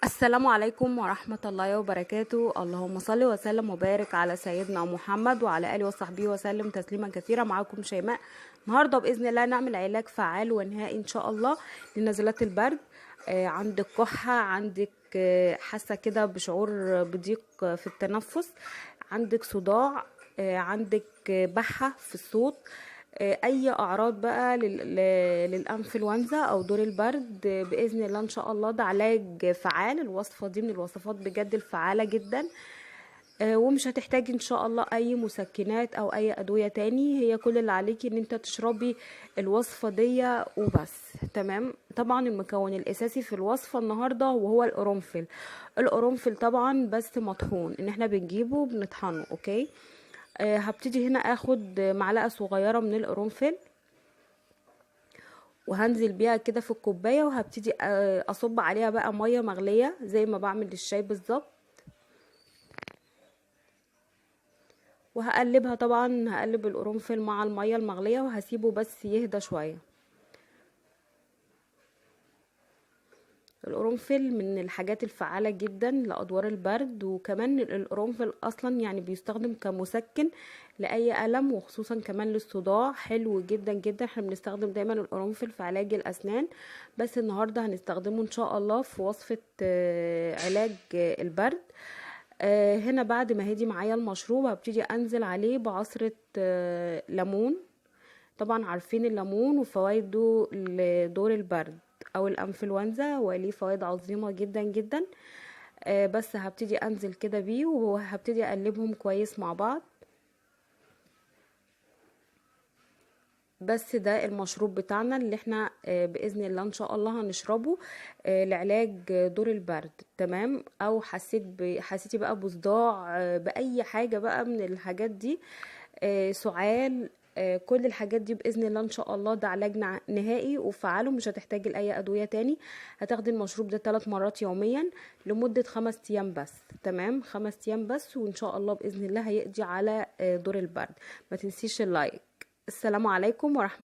السلام عليكم ورحمة الله وبركاته. اللهم صل وسلم وبارك على سيدنا محمد وعلى آله وصحبه وسلم تسليما كثيرا. معكم شيماء. النهاردة بإذن الله نعمل علاج فعال ونهائي إن شاء الله لنزلات البرد. عندك كحة، عندك حاسة كده بشعور بضيق في التنفس، عندك صداع، عندك بحة في الصوت، اي اعراض بقى للانفلونزا او دور البرد، باذن الله ان شاء الله ده علاج فعال. الوصفه دي من الوصفات بجد الفعاله جدا، ومش هتحتاجي ان شاء الله اي مسكنات او اي ادويه تاني. هي كل اللي عليكي ان انت تشربي الوصفه دي وبس. تمام. طبعا المكون الاساسي في الوصفه النهارده وهو القرنفل. القرنفل طبعا بس مطحون، ان احنا بنجيبه بنطحنه. اوكي. هبتدي هنا اخد معلقه صغيره من القرنفل وهنزل بيها كده في الكوبايه، وهبتدي اصب عليها بقى ميه مغليه زي ما بعمل للشاي بالظبط، وهقلبها. طبعا هقلب القرنفل مع الميه المغليه وهسيبه بس يهدى شويه. القرنفل من الحاجات الفعالة جدا لأدوار البرد، وكمان القرنفل أصلا يعني بيستخدم كمسكن لأي ألم، وخصوصا كمان للصداع. حلو جدا جدا. احنا بنستخدم دايما القرنفل في علاج الأسنان، بس النهاردة هنستخدمه إن شاء الله في وصفة علاج البرد. هنا بعد ما هدي معايا المشروب هبتدي أنزل عليه بعصرة ليمون. طبعا عارفين الليمون وفوائده لدور البرد او الانفلونزا، وليه فوائد عظيمه جدا جدا. بس هبتدي انزل كده بيه وهبتدي اقلبهم كويس مع بعض. بس ده المشروب بتاعنا اللي احنا باذن الله ان شاء الله هنشربه لعلاج دور البرد. تمام. او حسيتي بقى بصداع، باي حاجه بقى من الحاجات دي، سعال، كل الحاجات دي باذن الله ان شاء الله ده علاج نهائي وفعاله. مش هتحتاجي لاي ادويه تاني. هتاخدي المشروب ده 3 مرات يوميا لمده 5 ايام بس. تمام. 5 ايام بس، وان شاء الله باذن الله هيقضي على دور البرد. ما تنسيش اللايك. السلام عليكم ورحمه